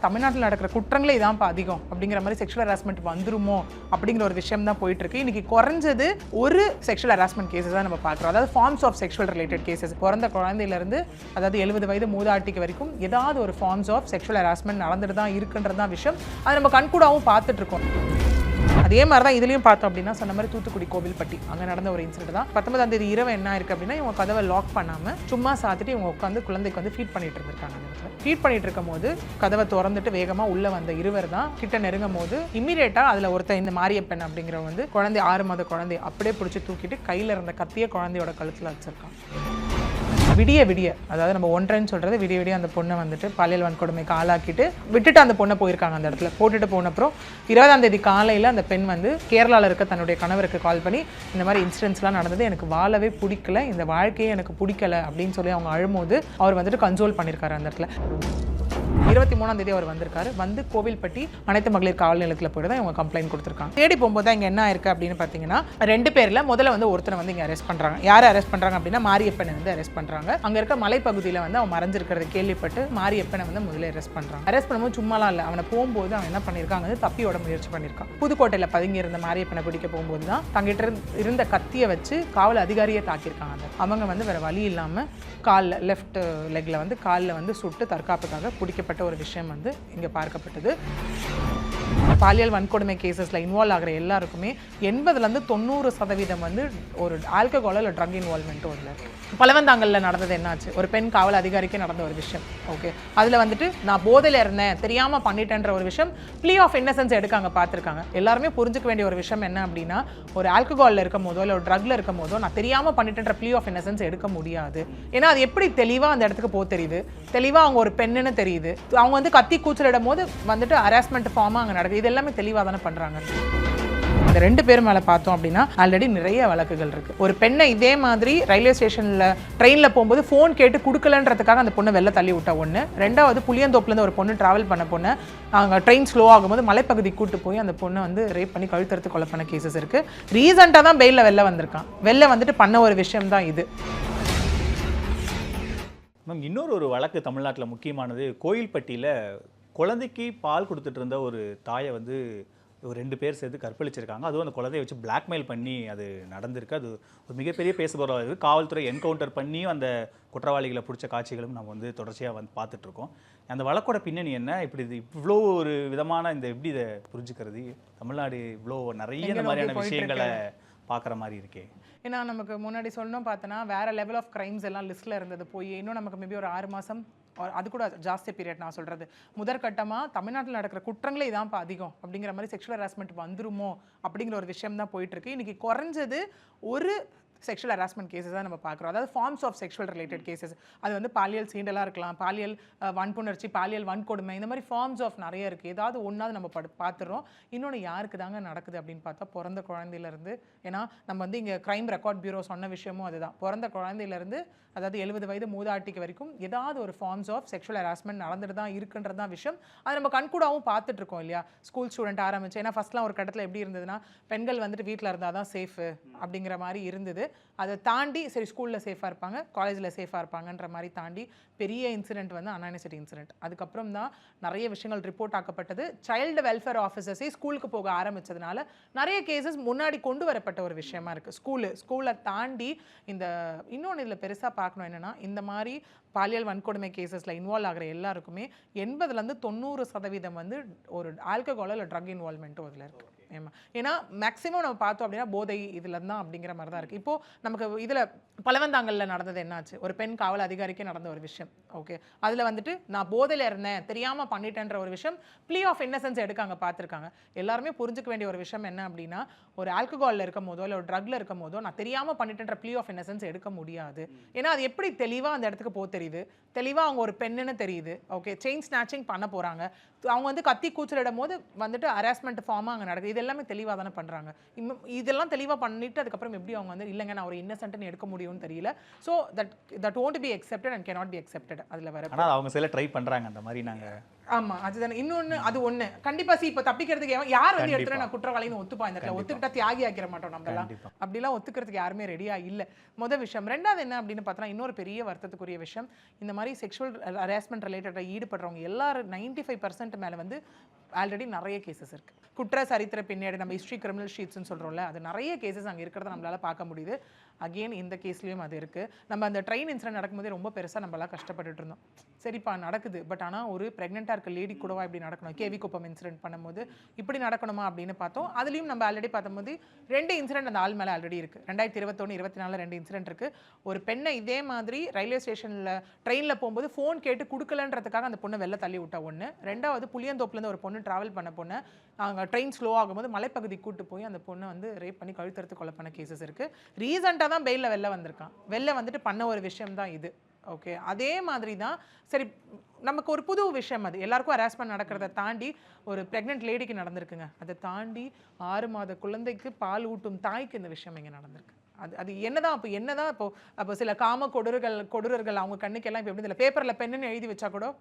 தமிழ்நாட்டில் நடக்கிற குற்றங்களே இதான்ப்பா அதிகம் அப்படிங்கிற மாதிரி செக்ஷுவல் ஹராஸ்மெண்ட் வந்துருமோ அப்படிங்கிற ஒரு விஷயம் தான் போயிட்டு இருக்கு. இன்னைக்கு குறைஞ்சது ஒரு செக்ஷுவல் ஹராஸ்மெண்ட் கேசஸ் தான் நம்ம பார்க்குறோம். அதாவது forms of sexual related cases பிறந்த குழந்தையிலிருந்து அதாவது 70 வயது மூதாட்டிக்கு வரைக்கும் ஏதாவது ஒரு ஃபார்ம்ஸ் ஆஃப் செக்ஷுவல் ஹராஸ்மெண்ட் நடந்துட்டு தான் இருக்குன்றது தான் விஷயம். அதை நம்ம கண்கூடாவும் பார்த்துட்டு இருக்கோம். அதே மாதிரி தான் இதுலையும் பார்த்தோம் அப்படின்னா சொன்ன மாதிரி தூத்துக்குடி கோவில்பட்டி அங்கே நடந்த ஒரு இன்சிடென்ட் தான். 19ஆம் தேதி இரவு என்ன இருக்குது அப்படின்னா இவங்க கதவை லாக் பண்ணாமல் சும்மா சாத்திட்டு இவங்க உட்காந்து குழந்தைக்கு வந்து ஃபீட் பண்ணிட்டு இருந்திருக்காங்க. அந்த இடத்துல ஃபீட் பண்ணிட்டு இருக்கும் போது கதவை திறந்துட்டு வேகமாக உள்ளே வந்த இருவர் தான் கிட்ட நெருங்கும் போது இம்மீடியட்டாக அதில் ஒருத்தர் இந்த மாரியப்பன் அப்படிங்கிறவங்க வந்து குழந்தை 6 மாத குழந்தை அப்படியே பிடிச்சி தூக்கிட்டு கையில் இருந்த கத்திய குழந்தையோட கழுத்தில் வச்சிருக்காங்க. விடிய அதாவது நம்ம ஒன்றரைன்னு சொல்கிறது விடிய அந்த பொண்ணை வந்துட்டு பாலியல் வன்கொடுமைக்கு ஆளாக்கிட்டு விட்டுட்டு அந்த பொண்ணை போயிருக்காங்க. அந்த இடத்துல போட்டுட்டு போன அப்புறம் 20ஆம் தேதி காலையில் அந்த பெண் வந்து கேரளாவில் இருக்க தன்னுடைய கணவருக்கு கால் பண்ணி இந்த மாதிரி இன்சிடென்ட்ஸ்லாம் நடந்தது, எனக்கு வாழவே பிடிக்கல, இந்த வாழ்க்கையே எனக்கு பிடிக்கல அப்படின்னு சொல்லி அவங்க அழும்போது அவர் வந்துட்டு கன்சோல் பண்ணியிருக்காரு. அந்த இடத்துல 23ஆம் தேதி அவர் வந்திருக்காரு. வந்து கோவில்பட்டி அனைத்து மகளிர் காவல் நிலையத்தில் போய்ட்டு தான் இவங்க கம்ப்ளைண்ட் கொடுத்துருக்காங்க. தேடி போகும்போது தான் இங்கே என்ன இருக்குது அப்படின்னு பார்த்தீங்கன்னா 2 பேரில் முதல்ல வந்து ஒருத்தரை வந்து இங்கே அரெஸ்ட் பண்ணுறாங்க. யாரை அரெஸ்ட் பண்ணுறாங்க அப்படின்னா மாரியப்பனை வந்து அரெஸ்ட் பண்ணுறாங்க. அங்கே இருக்க மலைப்பகுதியில் வந்து அவன் மறைஞ்சிருக்கிறது கேள்விப்பட்டு மாரியப்பனை வந்து முதல்ல அரெஸ்ட் பண்ணுறாங்க. அரெஸ்ட் பண்ணும்போது சும்மாலாம் இல்லை, அவனை போகும்போது அவன் என்ன பண்ணியிருக்காங்க வந்து தப்பியோட முயற்சி பண்ணியிருக்கான். புதுக்கோட்டையில் பதுங்கி இருந்த மாரியப்பனை பிடிக்க போகும்போது தான் தங்கிட்ட இருந்த கத்தியை வச்சு காவல் அதிகாரியை தாக்கியிருக்காங்க. அவங்க வந்து வேறு வழி இல்லாமல் காலில் லெஃப்ட் லெக்கில் வந்து காலில் வந்து சுட்டு தற்காப்புக்காக பிடிக்கப்பட்ட ஒரு விஷயம் வந்து இங்கே பார்க்கப்பட்டது. பாலியல் வன்கொடுமை கேசஸில் இன்வால்வ் ஆகிற எல்லாருக்குமே 80லேருந்து 90% வந்து ஒரு ஆல்கஹால் இல்லை ட்ரக் இன்வால்வ்மெண்ட்டும் அதில் இருக்குது. பலவந்தாங்கலில் நடந்தது என்னாச்சு, ஒரு பெண் காவல் அதிகாரிக்கு நடந்த ஒரு விஷயம். ஓகே, அதில் வந்துட்டு நான் போதையில் இருந்தேன் தெரியாமல் பண்ணிட்டேன்ற ஒரு விஷயம் ப்ளீ ஆஃப் இன்னசென்ஸ் எடுக்காங்க பார்த்துருக்காங்க. எல்லாருமே புரிஞ்சுக்க வேண்டிய ஒரு விஷயம் என்ன அப்படின்னா ஒரு ஆல்கஹாலில் இருக்கும் போதோ இல்லை ஒரு ட்ரக்கில் இருக்கும் போதோ நான் தெரியாமல் பண்ணிட்டேன்ற ப்ளீ ஆஃப் இன்னசென்ஸ் எடுக்க முடியாது. ஏன்னா அது எப்படி தெளிவாக அந்த இடத்துக்கு போக தெரியுது, தெளிவாக அவங்க ஒரு பெண்ணுன்னு தெரியுது, அவங்க வந்து கத்தி கூச்சலிடும் போது வந்துட்டு ஹராஸ்மெண்ட் ஃபார்மாக அங்கே நடக்குது. இது எல்லாமே தெளிவாக தானே பண்ணுறாங்க. இந்த 2 பேர் மேலே பார்த்தோம் அப்படின்னா ஆல்ரெடி நிறைய வழக்குகள் இருக்குது. ஒரு பெண்ணை இதே மாதிரி ரயில்வே ஸ்டேஷனில் ட்ரெயினில் போகும்போது ஃபோன் கேட்டு கொடுக்கலன்றதுக்காக அந்த பொண்ணை வெளில தள்ளி விட்டா ஒன்று. 2வது புளியந்தோப்புலேருந்து ஒரு பொண்ணு ட்ராவல் பண்ண பொண்ணை அங்கே ட்ரெயின் ஸ்லோ ஆகும்போது மலைப்பகுதிக்கு கூட்டு போய் அந்த பொண்ணை வந்து ரேப் பண்ணி கழுத்தறுத்து கொலை பண்ண கேசஸ் இருக்குது. ரீசெண்டாக தான் பெயிலில் வெளில வந்திருக்கான். வெளில வந்துட்டு பண்ண ஒரு விஷயம் தான் இது. மேம், இன்னொரு வழக்கு தமிழ்நாட்டில் முக்கியமானது. கோயில்பட்டியில் குழந்தைக்கு பால் கொடுத்துட்டு இருந்த ஒரு தாயை வந்து ஒரு 2 பேர் சேர்த்து கற்பழிச்சிருக்காங்க. அதுவும் அந்த குழந்தையை வச்சு பிளாக்மெயில் பண்ணி அது நடந்திருக்கு. அது ஒரு மிகப்பெரிய பேசுபொருளாக இருக்குது. காவல்துறை என்கவுண்டர் பண்ணியும் அந்த குற்றவாளிகளை பிடிச்ச காட்சிகளும் நம்ம வந்து தொடர்ச்சியாக வந்து பார்த்துட்ருக்கோம். அந்த வழக்கோட பின்னணி என்ன, இப்படி இது இவ்வளோ ஒரு விதமான இந்த எப்படி இதை புரிஞ்சுக்கிறது, தமிழ்நாடு இவ்வளோ நிறைய இந்த மாதிரியான விஷயங்களை பார்க்குற மாதிரி இருக்கே. ஏன்னா நமக்கு முன்னாடி சொல்லணும் பார்த்தோன்னா வேறு லெவல் ஆஃப் க்ரைம்ஸ் எல்லாம் லிஸ்ட்டில் இருந்தது போய் இன்னும் நமக்கு மேபி ஒரு 6 மாதம் அது கூட ஜாஸ்தி பீரியட் நான் சொல்கிறது. முதற்கட்டமாக தமிழ்நாட்டில் நடக்கிற குற்றங்களே இதான்ப்பா அதிகம் அப்படிங்கிற மாதிரி செக்ஷுவல் ஹராஸ்மெண்ட் வந்துருமோ அப்படிங்கிற ஒரு விஷயம் தான் போயிட்டுருக்கு. இன்றைக்கி குறைஞ்சது ஒரு செக்ஷுவல் ஹராஸ்மெண்ட் கேசஸ் தான் நம்ம பார்க்குறோம். அதாவது forms of sexual related cases. அது வந்து பாலியல் சீண்டலாக இருக்கலாம், பாலியல் வன்புணர்ச்சி, பாலியல் வன்கொடுமை, இந்த மாதிரி ஃபார்ம்ஸ் ஆஃப் நிறைய இருக்குது. ஏதாவது ஒன்றாவது நம்ம பார்த்துடுறோம். இன்னொன்று யாருக்கு தாங்க நடக்குது அப்படின்னு பார்த்தா பிறந்த குழந்தையிலேருந்து. ஏன்னா நம்ம வந்து இங்கே க்ரைம் ரெக்கார்ட் பியூரோ சொன்ன விஷயமும் அதுதான். பிறந்த குழந்தையிலேருந்து அதாவது 70 வயது மூதாட்டிக்கு வரைக்கும் ஏதாவது ஒரு ஃபார்ம்ஸ் ஆஃப் செக்ஷுவல் ஹராஸ்மெண்ட் நடந்துட்டு தான் இருக்குன்றது தான் விஷயம். அதை நம்ம கண்கூடாவும் பார்த்துட்ருக்கோம் இல்லையா. ஸ்கூல் ஸ்டூடெண்ட் ஆரம்பிச்சு, ஏன்னா ஃபஸ்ட்லாம் ஒரு கட்டத்தில் எப்படி இருந்ததுன்னா பெண்கள் வந்துட்டு வீட்டில் இருந்தால் தான் சேஃபு அப்படிங்கிற மாதிரி இருந்தது. அதை தாண்டி சரி ஸ்கூலில் சேஃபாக இருப்பாங்க, காலேஜில் சேஃபாக இருப்பாங்கன்ற மாதிரி தாண்டி பெரிய இன்சிடென்ட் வந்து அண்ணா யூனிவர்சிட்டி இன்சிடென்ட். அதுக்கப்புறம் தான் நிறைய விஷயங்கள் ரிப்போர்ட் ஆக்கப்பட்டது. சைல்டு வெல்ஃபேர் ஆஃபீஸர்ஸே ஸ்கூலுக்கு போக ஆரம்பித்ததுனால நிறைய கேசஸ் முன்னாடி கொண்டு வரப்பட்ட ஒரு விஷயமா இருக்குது. ஸ்கூலை தாண்டி இந்த இன்னொன்று இதில் பெருசாக பார்க்கணும் என்னென்னா இந்த மாதிரி பாலியல் வன்கொடுமை கேசஸில் இன்வால்வ் ஆகிற எல்லாருக்குமே 80லேருந்து 90% வந்து ஒரு ஆல்கஹால் இல்லை ட்ரக் இன்வால்வ்மெண்ட்டும் அதில் இருக்குது. ஏன்னா மேக்ஸிமம் நம்ம பார்த்தோம் அப்படின்னா போதை இதில் தான் அப்படிங்கிற மாதிரி தான் இருக்குது. இப்போது நமக்கு இதில் பலவந்தாங்கலில் நடந்தது என்னாச்சு, ஒரு பெண் காவல் அதிகாரிக்கு நடந்த ஒரு விஷயம். ஓகே, அதில் வந்துட்டு நான் போதையில் இருந்தேன் தெரியாமல் பண்ணிட்டேன்ற ஒரு விஷயம் ப்ளீ ஆஃப் இன்னசென்ஸ் எடுக்காங்க பார்த்துருக்காங்க. எல்லாருமே புரிஞ்சுக்க வேண்டிய ஒரு விஷயம் என்ன அப்படின்னா ஒரு ஆல்கஹாலில் இருக்கும் போதோ இல்லை ஒரு ட்ரக்கில் இருக்கும் போதோ நான் தெரியாமல் பண்ணிட்டேன்ற ப்ளீ ஆஃப் இன்னசென்ஸ் எடுக்க முடியாது. ஏன்னா அது எப்படி தெளிவாக அந்த இடத்துக்கு போக தெரியுது, தெளிவாக அவங்க ஒரு பெண்ணுன்னு தெரியுது. ஓகே, செயின் ஸ்நாச்சிங் பண்ண போகிறாங்க, அவங்க வந்து கத்தி கூச்சலிடும் போது வந்துட்டு ஹராஸ்மெண்ட் ஃபார்மாக அங்கே நடக்குது. இது எல்லாமே தெளிவாக தானே பண்ணுறாங்க. இதெல்லாம் தெளிவாக பண்ணிட்டு அதுக்கப்புறம் எப்படி அவங்க வந்து இல்லைங்க நான் ஒரு இன்னசென்ட்னு எடுக்க முடியும்னு தெரியல. So that won't be accepted and cannot be accepted. அதில் வர ஆனால் அவங்க சில ட்ரை பண்ணுறாங்க அந்த மாதிரி. நாங்கள் ஆமா அதுதானே இன்னொன்னு அது ஒண்ணு கண்டிப்பா இப்ப தப்பிக்கிறதுக்கு யார் வந்து எடுத்துட்டு நான் குற்றவாளின்னு ஒத்துப்பா இந்த இடத்துல ஒத்துக்கிட்டா தியாகி ஆக்கிற மாட்டோம் நம்ம எல்லாம் அப்படிலாம் ஒத்துக்கிறதுக்கு யாருமே ரெடியா இல்ல முதல் விஷயம். ரெண்டாவது என்ன அப்படின்னு பார்த்தா இன்னொரு பெரிய வருத்தத்துக்குரிய விஷயம், இந்த மாதிரி செக்ஷுவல் ஹராஸ்மெண்ட் ரிலேட்டடா ஈடுபடுறவங்க எல்லாரும் 95% மேல வந்து ஆல்ரெடி நிறைய கேசஸ் இருக்கு. குற்ற சரித்திர பின்னாடி நம்ம ஹிஸ்ட்ரி கிரிமினல் ஷீட்ஸ்னு சொல்றோம்ல, அது நிறைய கேசஸ் அங்க இருக்கிறத நம்மளால பார்க்க முடியுது. அகெயின் இந்த கேஸ்லயும் அது இருக்கு. நம்ம அந்த ட்ரெயின் இன்சிடென்ட் நடக்கும்போது ரொம்ப பெருசா நம்மளால கஷ்டப்பட்டுட்டு இருந்தோம். சரிப்பா நடக்குது, பட் ஆனா ஒரு பிரெக்னெண்டா இருக்க லேடி கூடவா இப்படி நடக்கணும்? கேவி குப்பம் இன்சிடென்ட் பண்ணும்போது இப்படி நடக்கணுமா அப்படின்னு பார்த்தோம். அதுலயும் நம்ம ஆல்ரெடி பார்க்கும்போது 2 இன்சிடென்ட் அந்த ஆள் மேல ஆல்ரெடி இருக்கு. 2021 24 2 இன்சிடென்ட் இருக்கு. ஒரு பெண்ணை இதே மாதிரி ரயில்வே ஸ்டேஷன்ல ட்ரெயின்ல போகும்போது ஃபோன் கேட்டு கொடுக்கலன்றதுக்காக அந்த பொண்ணை வெளில தள்ளி விட்டா ஒண்ணு. ரெண்டாவது புளியந்தோப்புல இருந்து ஒரு பொண்ணு டிராவல் பண்ண பொண்ணு அங்க ட்ரெயின் ஸ்லோ ஆகும்போது மலைப்பகுதி கூட்டு போய் அந்த பொண்ணை வந்து ரேப் பண்ணி கழுத்தறுத்து கொலை பண்ண கேசஸ் இருக்கு. ரீசெண்டாக தான் பெயிலில் வெளில வந்திருக்கான். வெளில வந்துட்டு பண்ண ஒரு விஷயம் தான் இது. ஓகே, அதே மாதிரி தான் சரி நமக்கு ஒரு புது விஷயம், அது எல்லாருக்கும் ஹராஸ்மெண்ட் நடக்கிறத தாண்டி ஒரு ப்ரெக்னென்ட் லேடிக்கு நடந்திருக்குங்க. அதை தாண்டி 6 மாத குழந்தைக்கு பால் ஊட்டும் தாய்க்கு இந்த விஷயம் இங்கே நடந்திருக்கு. அது என்னதான் அப்போ சில காம கொடூரர்கள் அவங்க கண்ணுக்கெல்லாம் இப்போ எப்படி இல்லை பேப்பரில் பெண்ணுன்னு எழுதி வச்சா கூட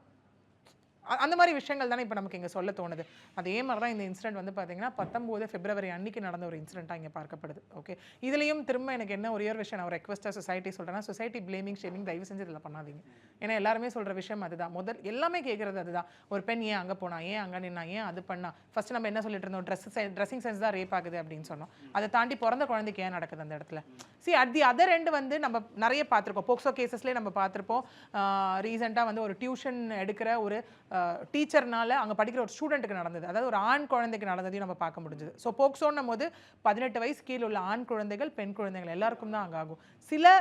அந்த மாதிரி விஷயங்கள் தானே இப்போ நமக்கு இங்கே சொல்ல தோணுது. அதே மாதிரி தான் இந்த இன்சிடென்ட் வந்து பார்த்தீங்கன்னா 19 பிப்ரவரி அன்னைக்கு நடந்த ஒரு இன்சிடென்ட்டாக இங்கே பார்க்கப்படுது. ஓகே, இதுலேயும் திரும்ப எனக்கு என்ன ஒரே ஒரு விஷயம் நான் ஒரு ரெக்வஸ்ட்டாக சொசைட்டி சொல்கிறேன்னா, சொசைட்டி பிளேமிங் ஷேமிங் தயவு செஞ்சு இதில் பண்ணாதீங்க. ஏன்னா எல்லாருமே சொல்கிற விஷயம் அதுதான். எல்லாமே கேட்குறது அதுதான். ஒரு பெண் ஏன் அங்கே போனா, ஏன் அங்கே நின்னா, ஏன் அது பண்ணா, ஃபர்ஸ்ட் நம்ம என்ன சொல்லிட்டு இருந்தோம், ட்ரெஸ்ஸிங் சென்ஸ் தான் ரேப் ஆகுது அப்படின்னு சொன்னோம். அதை தாண்டி பிறந்த குழந்தைக்கு ஏன் நடக்குது அந்த இடத்துல? அட் தி அதர் எண்டு வந்து நம்ம நிறைய பார்த்துருக்கோம். போக்சோ கேசஸ்லேயே நம்ம பார்த்துருப்போம். ரீசெண்டாக வந்து ஒரு டியூஷன் எடுக்கிற ஒரு டீச்சர்னால அங்கே படிக்கிற ஒரு ஸ்டூடெண்ட்டுக்கு நடந்தது, அதாவது ஒரு ஆண் குழந்தைக்கு நடந்ததையும் நம்ம பார்க்க முடிஞ்சது. ஸோ போக்சோன்னும் போது 18 வயசு கீழே உள்ள ஆண் குழந்தைகள் பெண் குழந்தைகள் எல்லாருக்கும் தான் அங்கே ஆகும். சில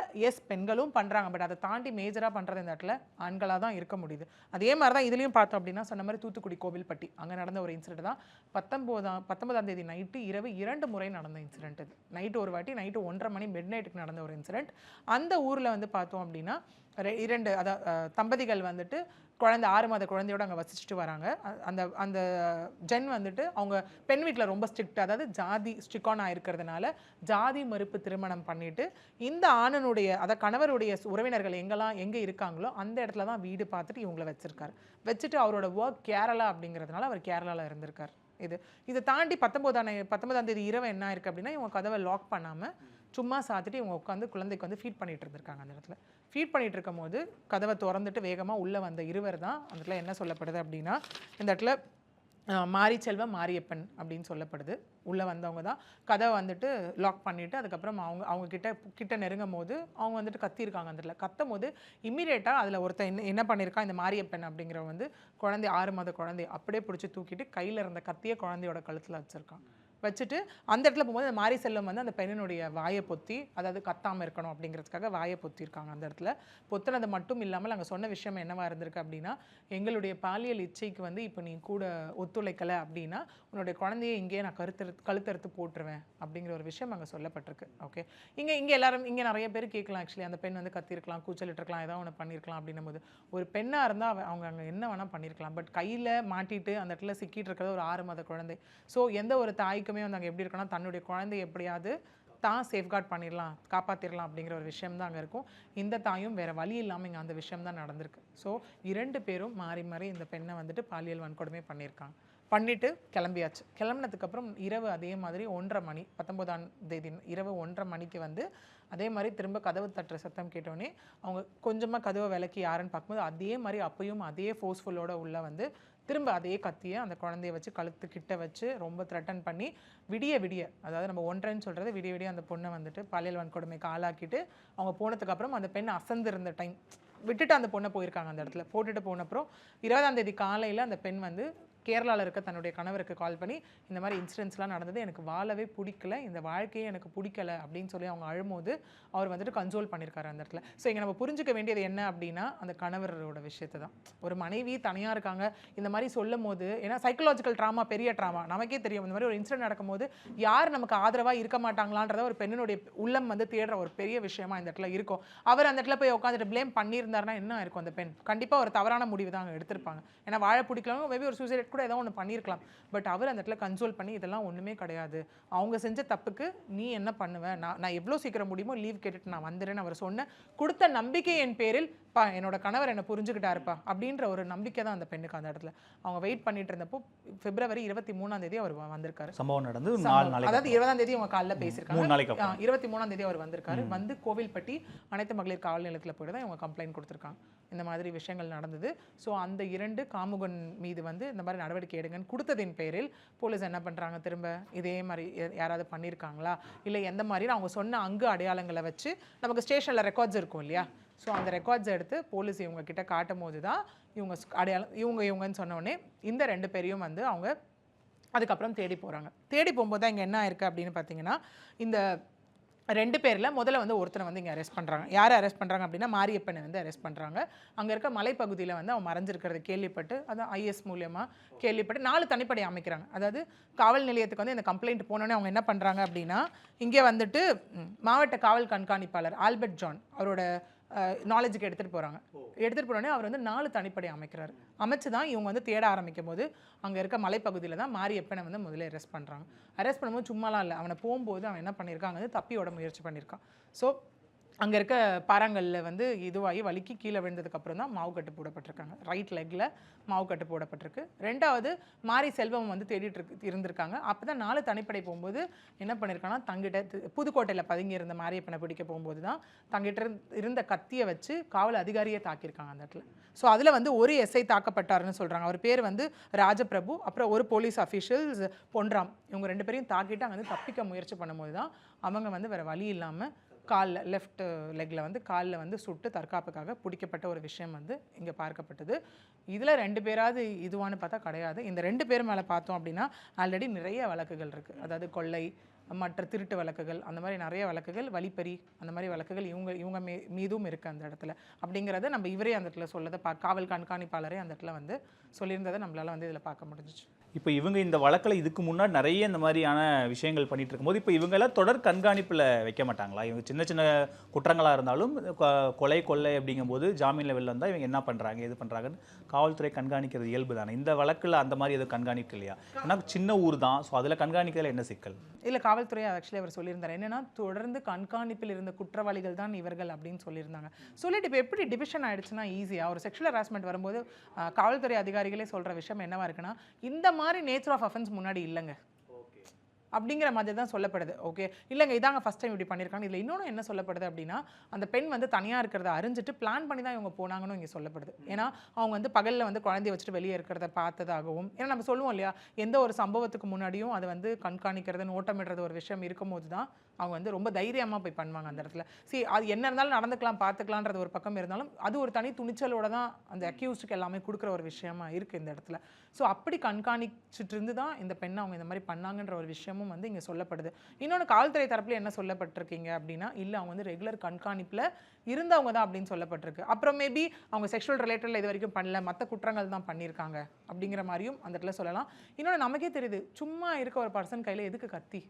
பெண்களும் பண்ணுறாங்க, பட் அதை தாண்டி மேஜராக பண்ணுறது இந்த இடத்துல ஆண்களாக தான் இருக்க முடியுது. அதே மாதிரி தான் இதுலேயும் பார்த்தோம் அப்படின்னா சொன்ன மாதிரி தூத்துக்குடி கோவில்பட்டி அங்கே நடந்த ஒரு இன்சிடென்ட் தான். 19ஆம் தேதி நைட்டு இரவு 2 முறை நடந்த இன்சிடென்ட் இது. நைட்டு ஒரு வாட்டி, நைட்டு 1:30 மணி மிட் நைட்டுக்கு நடந்த ஒரு இன்சிடென்ட். அந்த ஊரில் வந்து பார்த்தோம் அப்படின்னா 2 தம்பதிகள் வந்துட்டு குழந்தை 6 மாத குழந்தையோடு அங்கே வசிச்சுட்டு வராங்க. அந்த ஜென் வந்துட்டு அவங்க பெண் வீட்டில் ரொம்ப ஸ்ட்ரிக்ட், அதாவது ஜாதி ஸ்ட்ரிக்கான் ஆயிருக்கிறதுனால ஜாதி மறுப்பு திருமணம் பண்ணிட்டு இந்த ஆணனுடைய கணவருடைய உறவினர்கள் எங்கே இருக்காங்களோ அந்த இடத்துல தான் வீடு பார்த்துட்டு இவங்களை வச்சுட்டு அவரோட ஒர்க் கேரளா அப்படிங்கிறதுனால அவர் கேரளாவில் இருந்திருக்கார். இதை தாண்டி 19ஆம் தேதி இரவு என்ன ஆயிருக்கு அப்படின்னா, இவங்க கதவை லாக் பண்ணாமல் சும்மா சாத்திட்டு இவங்க உட்காந்து குழந்தைக்கு வந்து ஃபீட் பண்ணிட்டு இருந்திருக்காங்க. அந்த இடத்துல ஃபீட் பண்ணிட்டு இருக்கும் போது கதவை திறந்துட்டு வேகமாக உள்ளே வந்த இருவர் தான் அந்த இடத்துல என்ன சொல்லப்படுது அப்படின்னா, இந்த இடத்துல மாரிச்செல்வம் மாரியப்பன் அப்படின்னு சொல்லப்படுது. உள்ளே வந்தவங்க தான் கதவை வந்துட்டு லாக் பண்ணிவிட்டு அதுக்கப்புறம் அவங்க கிட்ட நெருங்கும் போது அவங்க வந்துட்டு கத்திருக்காங்க. அந்த இடத்துல கத்தும் போது இம்மீடியட்டாக அதில் ஒருத்தர் என்ன பண்ணியிருக்கான், இந்த மாரியப்பன் அப்படிங்கிறவங்க வந்து குழந்தை 6 மாத குழந்தை அப்படியே பிடிச்சி தூக்கிட்டு கையில் இருந்த கத்தியை குழந்தையோட கழுத்தில் வச்சுட்டு அந்த இடத்துல போகும்போது அந்த மாரி செல்வம் வந்து அந்த பெண்ணினுடைய வாயை பொத்தி, அதாவது கத்தாமல் இருக்கணும் அப்படிங்கிறதுக்காக வாயை பொத்திருக்காங்க. அந்த இடத்துல பொத்தினது மட்டும் இல்லாமல் அங்கே சொன்ன விஷயம் என்னவா இருந்திருக்கு அப்படின்னா, எங்களுடைய பாலியல் இச்சைக்கு வந்து இப்போ நீ கூட ஒத்துழைக்கலை அப்படின்னா உன்னுடைய குழந்தையை இங்கேயே நான் கழுத்தறுத்து போட்டுருவேன் அப்படிங்கிற ஒரு விஷயம் அங்கே சொல்லப்பட்டிருக்கு. ஓகே, இங்கே எல்லாரும் இங்கே நிறைய பேர் கேட்கலாம், ஆக்சுவலி அந்த பெண் வந்து கத்திருக்கலாம், கூச்சலிட்டிருக்கலாம், ஏதாவது ஒன்று பண்ணியிருக்கலாம் அப்படின்னும் போது ஒரு பெண்ணாக இருந்தால் அவங்க அங்கே என்ன வேணால் பண்ணியிருக்கலாம். பட் கையில் மாட்டிட்டு அந்த இடத்துல சிக்கிட்டு இருக்கிறது ஒரு 6 மாத குழந்தை. ஸோ எந்த ஒரு தாய்க்கு வந்து அங்கே எப்படி இருக்குன்னா, தன்னுடைய குழந்தை எப்படியாவது தான் சேஃப்கார்ட் பண்ணிடலாம், காப்பாற்றிடலாம் அப்படிங்கிற ஒரு விஷயம் தான் அங்கே இருக்கும். இந்த தாயும் வேறு வழி இல்லாமல் இங்கே அந்த விஷயம் தான் நடந்திருக்கு. ஸோ 2 பேரும் மாறி மாறி இந்த பெண்ணை வந்துட்டு பாலியல் வன்கொடுமை பண்ணிட்டு கிளம்பியாச்சு. கிளம்பினதுக்கப்புறம் இரவு அதே மாதிரி 1:30 மணி 19ஆம் தேதி இரவு 1:30 மணிக்கு வந்து அதே மாதிரி திரும்ப கதவு தட்டுற சத்தம் கேட்டோன்னே அவங்க கொஞ்சமாக கதவை விலக்கி யாருன்னு பார்க்கும்போது அதே மாதிரி அப்பயும் அதே ஃபோர்ஸ்ஃபுல்லோட உள்ள வந்து திரும்ப அதே கத்தியை அந்த குழந்தைய வச்சு கழுத்து கிட்ட வச்சு ரொம்ப த்ரெட்டன் பண்ணி விடிய அதாவது நம்ம 1:30ன்னு சொல்கிறது விடிய அந்த பொண்ணை வந்துட்டு பாலியல் வன்கொடுமைக்கு ஆளாக்கிட்டு அவங்க போனதுக்கப்புறம் அந்த பெண் அசந்து இருந்த டைம் விட்டுட்டு அந்த பொண்ணை போயிருக்காங்க. அந்த இடத்துல போட்டுட்டு போனப்புறம் 20ஆம் தேதி காலையில் அந்த பெண் வந்து கேரளாவில் இருக்க தன்னுடைய கணவருக்கு கால் பண்ணி இந்த மாதிரி இன்சிடென்ட்ஸ்லாம் நடந்தது, எனக்கு வாழவே பிடிக்கல, இந்த வாழ்க்கையே எனக்கு பிடிக்கல அப்படின்னு சொல்லி அவங்க அழும்போது அவர் வந்துட்டு கன்சோல் பண்ணியிருக்காரு அந்த இடத்துல. ஸோ இங்கே நம்ம புரிஞ்சுக்க வேண்டியது என்ன அப்படின்னா, அந்த கணவரோட விஷயத்தை தான். ஒரு மனைவி தனியாக இருக்காங்க இந்த மாதிரி சொல்லும் போது, ஏன்னா சைக்கலாஜிக்கல் ட்ராமா பெரிய ட்ராமா நமக்கே தெரியும். இந்த மாதிரி ஒரு இன்சிடென்ட் நடக்கும்போது யார் நமக்கு ஆதரவாக இருக்க மாட்டாங்களான்றத ஒரு பெண்ணினுடைய உள்ளம் வந்து தேடுற ஒரு பெரிய விஷயமா இந்த இடத்துல இருக்கும். அவர் அந்த இடத்துல போய் உட்காந்துட்டு ப்ளேம் பண்ணியிருந்தாருன்னா என்ன இருக்கும், அந்த பெண் கண்டிப்பாக ஒரு தவறான முடிவு தான் அங்கே எடுத்திருப்பாங்க. ஏன்னா வாழ பிடிக்கலாம், மேபி ஒரு சூசைட் கூட ஏதோ ஒன்று பண்ணியிருக்கலாம். பட் அவர் அந்த இடத்துல கன்சோல் பண்ணி இதெல்லாம் ஒன்றுமே கிடையாது, அவங்க செஞ்ச தப்புக்கு நீ என்ன பண்ணுவேன், நான் எவ்வளோ சீக்கிரம் முடியுமோ லீவ் கேட்டுட்டு நான் வந்துடுறேன்னு அவர் கொடுத்த நம்பிக்கையின் பேரில் பா என்னோட கணவர் என்னை புரிஞ்சுக்கிட்டாருப்பா அப்படின்ற ஒரு நம்பிக்கை தான் அந்த பெண்ணுக்கு அந்த இடத்துல. அவங்க வெயிட் பண்ணிட்டு இருந்தப்போ பிப்ரவரி 23ஆம் தேதி அவர் வந்திருக்காரு. சம்பவம் நடந்து 4 நாளைக்கு அதாவது 20ஆம் தேதி அவங்க காலைல பேசியிருக்காங்க. 3 நாளைக்கு அப்புறம் 23ஆம் தேதி அவர் வந்திருக்காரு. வந்து கோவில்பட்டி அனைத்து மகளிர் காவல் நிலையத்தில் போய் தான் இவங்க கம்ப்ளைண்ட் கொடுத்துருக்காங்க. இந்த மாதிரி விஷயங்கள் நடந்தது. ஸோ அந்த 2 காமுகன் மீது வந்து இந்த மாதிரி நடவடிக்கை எடுங்கன்னு கொடுத்ததின் பேரில் போலீஸ் என்ன பண்ணுறாங்க, திரும்ப இதே மாதிரி யாராவது பண்ணியிருக்காங்களா இல்லை எந்த மாதிரி அவங்க சொன்ன அங்கு அடையாளங்களை வச்சு நமக்கு ஸ்டேஷனில் ரெக்கார்ட்ஸ் இருக்கும் இல்லையா, ஸோ அந்த ரெக்கார்ட்ஸ் எடுத்து போலீஸ் இவங்க கிட்ட காட்டும் போது தான் இவங்க அடையாளம் இவங்கன்னு சொன்ன உடனே இந்த 2 பேரையும் வந்து அவங்க அதுக்கப்புறம் தேடி போகிறாங்க. தேடி போகும்போது தான் இங்கே என்ன இருக்குது அப்படின்னு பார்த்தீங்கன்னா, இந்த 2 பேரில் முதல்ல வந்து ஒருத்தனை வந்து இங்கே அரெஸ்ட் பண்ணுறாங்க. யாரை அரெஸ்ட் பண்ணுறாங்க அப்படின்னா மாரியப்பனை வந்து அரெஸ்ட் பண்ணுறாங்க. அங்கே இருக்க மலைப்பகுதியில் வந்து அவன் மறைஞ்சிருக்கிறது கேள்விப்பட்டு, அதான் ஐஎஸ் மூலியமாக கேள்விப்பட்டு 4 தனிப்படை அமைக்கிறாங்க. அதாவது காவல் நிலையத்துக்கு வந்து இந்த கம்ப்ளைண்ட் போனோடனே அவங்க என்ன பண்ணுறாங்க அப்படின்னா, இங்கே வந்துட்டு மாவட்ட காவல் கண்காணிப்பாளர் ஆல்பர்ட் ஜான் அவரோட நாலேஜுக்கு எடுத்துகிட்டு போகிறாங்க. எடுத்துகிட்டு போனோடனே அவர் வந்து 4 தனிப்படை அமைக்கிறாரு. அமைச்சு தான் இவங்க வந்து தேட ஆரம்பிக்கும் போது அங்கே இருக்க மலைப்பகுதியில் தான் மாரியப்பனை வந்து முதல்ல அரெஸ்ட் பண்ணுறாங்க. அரெஸ்ட் பண்ணும்போது சும்மாலாம் இல்லை, அவனை போகும்போது அவன் என்ன பண்ணியிருக்காங்க வந்து தப்பியோட முயற்சி பண்ணியிருக்கான். ஸோ அங்கே இருக்க பாறாங்கல்ல வந்து இதுவாகி வலிக்கு கீழே விழுந்ததுக்கப்புறம் தான் மாவு கட்டு போடப்பட்டிருக்காங்க. ரைட் லெக்கில் மாவு கட்டு போடப்பட்டிருக்கு. 2வது மாரி செல்வம் வந்து தேடிட்டு இருந்திருக்காங்க. அப்போ தான் 4 தனிப்படை போகும்போது என்ன பண்ணியிருக்காங்கன்னா, தங்கிட்ட புதுக்கோட்டையில் பதுங்கி இருந்த மாரியப்பனை பிடிக்க போகும்போது தான் தங்கிட்ட இருந்த கத்தியை வச்சு காவல் அதிகாரியை தாக்கியிருக்காங்க அந்த இடத்துல. ஸோ அதில் வந்து ஒரு எஸ்ஐ தாக்கப்பட்டாருன்னு சொல்கிறாங்க. அவர் பேர் வந்து ராஜபிரபு. அப்புறம் ஒரு போலீஸ் அஃபீஷியல்ஸ் பொன்ராம். இவங்க 2 பேரையும் தாக்கிட்டு அங்கே வந்து தப்பிக்க முயற்சி பண்ணும்போது தான் அவங்க வந்து வேறு வழி இல்லாமல் காலில் லெஃப்ட் லெக்கில் வந்து காலில் வந்து சுட்டு தற்காப்புக்காக பிடிக்கப்பட்ட ஒரு விஷயம் வந்து இங்கே பார்க்கப்பட்டது. இதில் 2 பேராவது இதுவான்னு பார்த்தா கிடையாது. இந்த 2 பேர் மேலே பார்த்தோம் அப்படின்னா ஆல்ரெடி நிறைய வழக்குகள் இருக்குது. அதாவது கொள்ளை, மற்ற திருட்டு வழக்குகள், அந்த மாதிரி நிறைய வழக்குகள், வழிப்பறி, அந்த மாதிரி வழக்குகள் இவங்க மீதும் இருக்குது அந்த இடத்துல. அப்படிங்கிறத நம்ம இவரே அந்த இடத்துல சொல்லதை காவல் கண்காணிப்பாளரே அந்த இடத்துல வந்து சொல்லியிருந்ததை நம்மளால் வந்து இதில் பார்க்க முடிஞ்சிச்சு. இப்போ இவங்க இந்த வழக்கில் இதுக்கு முன்னாடி நிறைய இந்த மாதிரியான விஷயங்கள் பண்ணிட்டு இருக்கும்போது இப்போ இவங்கெல்லாம் தொடர் கண்காணிப்பில் வைக்க மாட்டாங்களா? இவங்க சின்ன சின்ன குற்றங்களாக இருந்தாலும் கொலை கொள்ளை அப்படிங்கும்போது ஜாமீனில் வெளில வந்தால் இவங்க என்ன பண்ணுறாங்க எது பண்ணுறாங்கன்னு காவல்துறை கண்காணிக்கிறது இயல்பு தானே. இந்த வழக்கில் அந்த மாதிரி எதுவும் கண்காணிக்க இல்லையா? ஏன்னா சின்ன ஊர் தான், ஸோ அதில் கண்காணிக்கிறதுல என்ன சிக்கல்? இல்லை, காவல்துறை ஆக்சுவலி அவர் சொல்லியிருந்தார் என்னன்னா, தொடர்ந்து கண்காணிப்பில் இருந்த குற்றவாளிகள் தான் இவர்கள் அப்படின்னு சொல்லியிருந்தாங்க. சொல்லிட்டு இப்போ எப்படி டிவிஷன் ஆயிடுச்சுன்னா ஈஸியாக ஒரு செக்ஷுவல் ஹராஸ்மெண்ட் வரும்போது காவல்துறை அதிகாரிகளே சொல்கிற விஷயம் என்னவா இருக்குன்னா, இந்த மாதிரி நேச்சர் ஆஃப் அஃபென்ஸ் முன்னாடி இல்லைங்க அப்படிங்கிற மாதிரி தான் சொல்லப்படுது. ஓகே, இல்லைங்க இதாங்க ஃபஸ்ட் டைம் இப்படி பண்ணியிருக்காங்க. இதில் இன்னொன்று என்ன சொல்லப்படுது அப்படின்னா, அந்த பெண் வந்து தனியாக இருக்கிறத அறிஞ்சிட்டு பிளான் பண்ணி தான் இவங்க போனாங்கன்னு இங்கே சொல்லப்படுது. ஏன்னா அவங்க வந்து பகலில் வந்து குழந்தைய வச்சுட்டு வெளியே இருக்கிறத பார்த்ததாகவும், ஏன்னா நம்ம சொல்லுவோம் இல்லையா, எந்த ஒரு சம்பவத்துக்கு முன்னாடியும் அதை வந்து கண்காணிக்கிறது நோட்டமிடுறது ஒரு விஷயம் இருக்கும்போது தான் அவங்க வந்து ரொம்ப தைரியமாக போய் பண்ணுவாங்க அந்த இடத்துல. அது என்ன இருந்தாலும் நடந்துக்கலாம் பார்த்துக்கலான்றது ஒரு பக்கம் இருந்தாலும் அது ஒரு தனி துணிச்சலோட தான் அந்த அக்யூஸ்டுக்கு எல்லாமே கொடுக்குற ஒரு விஷயமா இருக்குது இந்த இடத்துல. ஸோ அப்படி கண்காணிச்சுட்டு இருந்து தான் இந்த பெண்ணை அவங்க இந்த மாதிரி பண்ணாங்கன்ற ஒரு விஷயமும் வந்து இங்கே சொல்லப்படுது. இன்னொன்று காவல்துறை தரப்புல என்ன சொல்லப்பட்டிருக்கீங்க அப்படின்னா, இல்லை அவங்க வந்து ரெகுலர் கண்காணிப்பில் இருந்தவங்க தான் அப்படின்னு சொல்லப்பட்டிருக்கு. அப்புறம் மேபி அவங்க செக்ஷுவல் ரிலேட்டடில் இது வரைக்கும் பண்ணல, மற்ற குற்றங்கள் தான் பண்ணியிருக்காங்க அப்படிங்கிற மாதிரியும் அந்த இடத்துல சொல்லலாம். இன்னொன்று நமக்கே தெரியுது, சும்மா இருக்க ஒரு பர்சன் கையில் எதுக்கு கத்தி?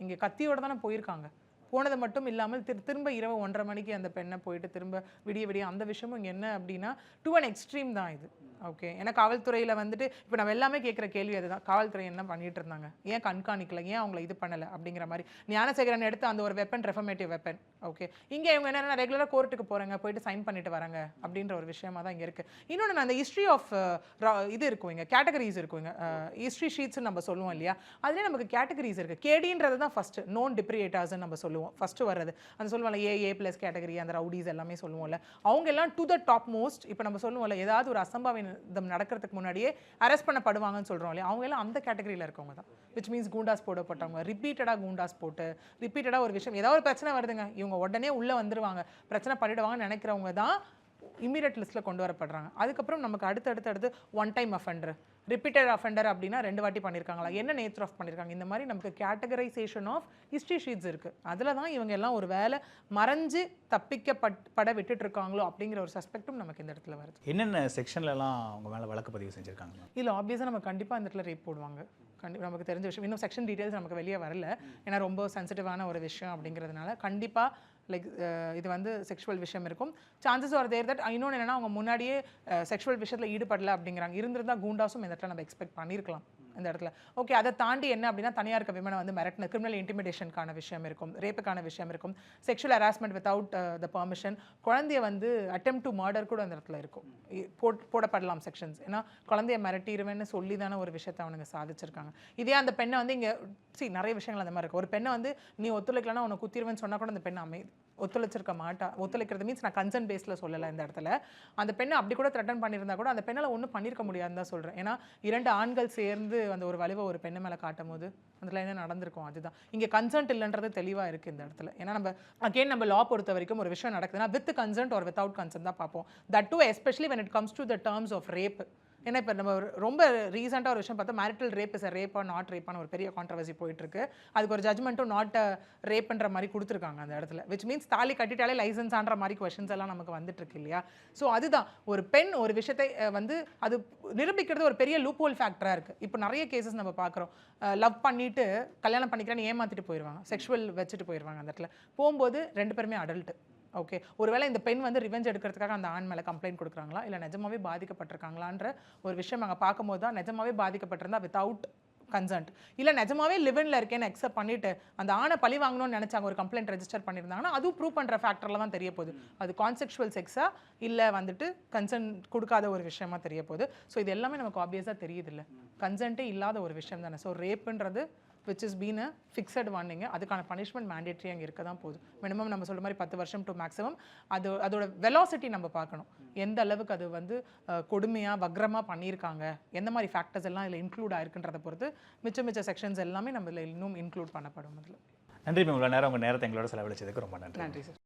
இங்கே கத்தியோட தானே போயிருக்காங்க. போனது மட்டும் இல்லாமல் திரும்ப இரவு 1:30 மணிக்கு அந்த பெண்ணை போயிட்டு திரும்ப விடிய அந்த விஷயமும் இங்கே என்ன அப்படின்னா டு அன் எக்ஸ்ட்ரீம் தான் இது. ஓகே, ஏன்னா காவல்துறையில் வந்துட்டு இப்போ நம்ம எல்லாமே கேட்குற கேள்வி அதுதான், காவல்துறை என்ன பண்ணிட்டு இருந்தாங்க, ஏன் கண்காணிக்கல, ஏன் அவங்கள இது பண்ணலை அப்படிங்கிற மாதிரி. ஞானசேகரன் எடுத்து அந்த ஒரு வெப்பன் ரெஃபர்மேட்டிவ் வெப்பன். ஓகே, இங்கே இவங்க என்னென்னா ரெகுலராக கோர்ட்டுக்கு போகிறாங்க, போயிட்டு சைன் பண்ணிட்டு வராங்க அப்படின்ற ஒரு விஷயமா தான் இங்கே இருக்குது. இன்னொன்று அந்த ஹிஸ்ட்ரி ஆஃப் இது இருக்குவீங்க, கேட்டகரிஸ் இருக்குவீங்க, ஹிஸ்ட்ரி ஷீட்ஸ்ன்னு நம்ம சொல்லுவோம் இல்லையா, அதுலேயே நமக்கு கேட்டகரிஸ் இருக்குது. கேடின்றது தான் ஃபஸ்ட்டு நோன் டிப்ரியேட்டர்ஸ்ன்னு நம்ம சொல்லுவோம், ஃபஸ்ட்டு வர்றது அந்த சொல்லுவோம்ல A+ கேட்டகரி, அந்த ரவுடிஸ் எல்லாமே சொல்லுவோம்ல, அவங்க எல்லாம் டு த டாப் மோஸ்ட். இப்போ நம்ம சொல்லுவோம்ல, ஏதாவது ஒரு அசம்பாவிதம் நடக்கிறதுக்கு முன்னாடியே அரெஸ்ட் பண்ணப்படுவாங்கன்னு சொல்கிறோம் இல்லையா, அவங்க எல்லாம் அந்த கேட்டகரியில் இருக்கவங்க தான். விச் மீன்ஸ் கூண்டாஸ் போடப்பட்டவங்க, ரிப்பீட்டடாக கூண்டாஸ் போட்டு ரிப்பீட்டடாக ஒரு விஷயம் ஏதாவது ஒரு பிரச்சனை வருதுங்க, இவங்க உடனே உள்ளே வந்துடுவாங்க, பிரச்சனை பண்ணிடுவாங்கன்னு நினைக்கிறவங்க தான் இமீடியட் லிஸ்ட்டில் கொண்டு வரப்படுறாங்க. அதுக்கப்புறம் நமக்கு அடுத்து one time offender, repeated offender அப்படின்னா 2 வாட்டி பண்ணியிருக்காங்களா, என்ன நேச்சர் ஆஃப் பண்ணியிருக்காங்க, இந்த மாதிரி நமக்கு கேட்டகரைசேஷன் ஆஃப் ஹிஸ்ட்ரி ஷீட்ஸ் இருக்குது. அதில் தான் இவங்க எல்லாம் ஒரு வேலை மறைஞ்சு தப்பிக்கப்பட விட்டுட்டு இருக்காங்களோ அப்படிங்கிற ஒரு சஸ்பெக்டும் நமக்கு இந்த இடத்துல வருது. என்னென்ன செக்ஷன்லலாம் அவங்க மேலே வழக்கு பதிவு செஞ்சுருக்காங்க? இல்லை, ஆப்வியஸாக நம்ம கண்டிப்பாக இந்த இடத்துல ரேப் போடுவாங்க, கண்டிப்பாக நமக்கு தெரிஞ்ச விஷயம். இன்னும் செக்ஷன் டீட்டெயில்ஸ் நமக்கு வெளியே வரல, ஏன்னா ரொம்ப சென்சிட்டிவான ஒரு விஷயம் அப்படிங்கிறதுனால கண்டிப்பாக லைக் இது வந்து செக்ஷுவல் விஷயம் இருக்கும். Chances are there that. இன்னொன்று என்னென்னா அவங்க முன்னாடியே செக்ஷுவல் விஷயத்தில் ஈடுபடலை அப்படிங்கிறாங்க. இருந்திருந்தால் கூண்டாஸும் இந்த இடத்துல நம்ம எக்ஸ்பெக்ட் பண்ணியிருக்கலாம். இந்த இடத்துல. ஓகே, அதை தாண்டி என்ன அப்படின்னா தனியாக இருக்க விமனை வந்து மிரட்டின கிரிமினல் இன்டிமிடேஷனுக்கான விஷயம் இருக்கும், ரேப்புக்கான விஷயம் இருக்கும், sexual harassment without the permission, குழந்தைய வந்து அட்டெம்ப்ட் டு மர்டர் கூட அந்த இடத்துல இருக்கும், போடப்படலாம் செக்ஷன்ஸ். ஏன்னா குழந்தைய மிரட்டிடுவேன்னு சொல்லி தானே ஒரு விஷயத்தை அவனுங்க சாதிச்சிருக்காங்க. இதே அந்த பெண்ணை வந்து இங்கே நிறைய விஷயங்கள் அந்த மாதிரி இருக்கும். ஒரு பெண்ணை வந்து நீ ஒத்துழைக்கலன்னா உனக்கு குத்திடுவேன்னு சொன்னால் கூட அந்த பெண்ணை ஒத்துழைச்சிருக்க மாட்டா. ஒத்துழைக்கிறது மீன்ஸ் நான் கன்சர்ன் பேஸில் சொல்லலை இந்த இடத்துல. அந்த பெண்ணை அப்படி கூட த்ரெட்டன் பண்ணியிருந்தா கூட அந்த பெண்ணால் ஒன்றும் பண்ணியிருக்க முடியாதுன்னு தான் சொல்கிறேன். ஏன்னா 2 ஆண்கள் சேர்ந்து அந்த ஒரு வலிவை ஒரு பெண்ணு மேலே காட்டும் போது அதில் என்ன நடந்திருக்கும், அதுதான் இங்கே கன்சென்ட் இல்லைன்றது தெளிவாக இருக்குது இந்த இடத்துல. ஏன்னா நம்ம லா பொறுத்த வரைக்கும் ஒரு விஷயம் நடக்குதுன்னா வித் கன்சென்ட் ஒரு வித்தவுட் கன்சென்ட் தான் பார்ப்போம். That too especially when it comes to the terms of rape. ஏன்னா இப்போ நம்ம ரொம்ப ரீசெண்டாக ஒரு விஷயம் பார்த்தா மேரிட்டல் ரேப் இஸ் ரேப்பா நாட் ரேப்பான ஒரு பெரிய கான்ட்ரவர்சி போயிட்டுருக்கு. அதுக்கு ஒரு ஜட்மெண்ட்டும் நாட் ரேப்புன்ற மாதிரி கொடுத்துருக்காங்க அந்த இடத்துல. விச் மீன்ஸ் தாலி கட்டிட்டாலே லைசன்ஸ் ஆன்ற மாதிரி கொஷின்ஸ் எல்லாம் நமக்கு வந்துட்டு இருக்கு இல்லையா. ஸோ அதுதான் ஒரு பெண் ஒரு விஷயத்தை வந்து அது நிரூபிக்கிறது ஒரு பெரிய லூப் ஹோல் ஃபேக்டராக இருக்குது. இப்போ நிறைய கேசஸ் நம்ம பார்க்குறோம், லவ் பண்ணிட்டு கல்யாணம் பண்ணிக்கிறேன்னு ஏமாற்றிட்டு போயிடுவாங்க, செக்ஷுவல் வச்சுட்டு போயிடுவாங்க. அந்த இடத்துல போகும்போது 2 பேருமே அடல்ட்டு. ஓகே, ஒருவேளை இந்த பெண் வந்து ரிவெஞ்ச் எடுக்கிறதுக்காக அந்த ஆண் மேலே கம்ப்ளைண்ட் கொடுக்குறாங்களா இல்லை நிஜமாவே பாதிக்கப்பட்டிருக்காங்களான்ற ஒரு விஷயம் அங்கே பார்க்கும்போது தான் நிஜமாவே பாதிக்கப்பட்டிருந்தா வித்தவுட் கன்சென்ட், இல்லை நிஜமாவே லிவனில் இருக்கேன்னு அக்செப்ட் பண்ணிட்டு அந்த ஆணை பழி வாங்கணும்னு நினச்சாங்க ஒரு கம்ப்ளைண்ட் ரெஜிஸ்டர் பண்ணியிருந்தாங்கன்னா அதுவும் ப்ரூவ் பண்ணுற ஃபேக்டரில் தான் தெரிய போகுது அது கான்செக்சுவல் செக்ஸா இல்லை வந்துட்டு கன்சென்ட் கொடுக்காத ஒரு விஷயமா தெரிய போகுது. ஸோ இது எல்லாமே நமக்கு ஆப்வியஸாக தெரியுது இல்லை, கன்சென்ட்டே இல்லாத ஒரு விஷயம் தானே. ஸோ ரேப்புன்றது which is been a fixed warning, அதுக்கான பனிஷ்மெண்ட் மேண்டேட்ரி அங்கே இருக்க தான் போகுது. மினிமம் நம்ம சொல்ற மாதிரி 10 வருஷம் டு மேக்ஸிமம். அதோட வெலாசிட்டி நம்ம பார்க்கணும், எந்த அளவுக்கு அது வந்து கொடுமையாக வக்ரமாக பண்ணியிருக்காங்க, எந்த மாதிரி ஃபேக்டர்ஸ் எல்லாம் இதில் இன்க்ளூட் ஆயிருக்குன்றதை பொறுத்து மிச்ச செக்ஷன்ஸ் எல்லாமே நம்ம இதில் இன்னும் இன்க்ளூட் பண்ணப்படும். அதில் நன்றி மேம், இவ்வளோ நேரம் உங்கள் நேரத்தை எங்களோட செலவழிச்சதுக்கு ரொம்ப நன்றி. நன்றி சார்.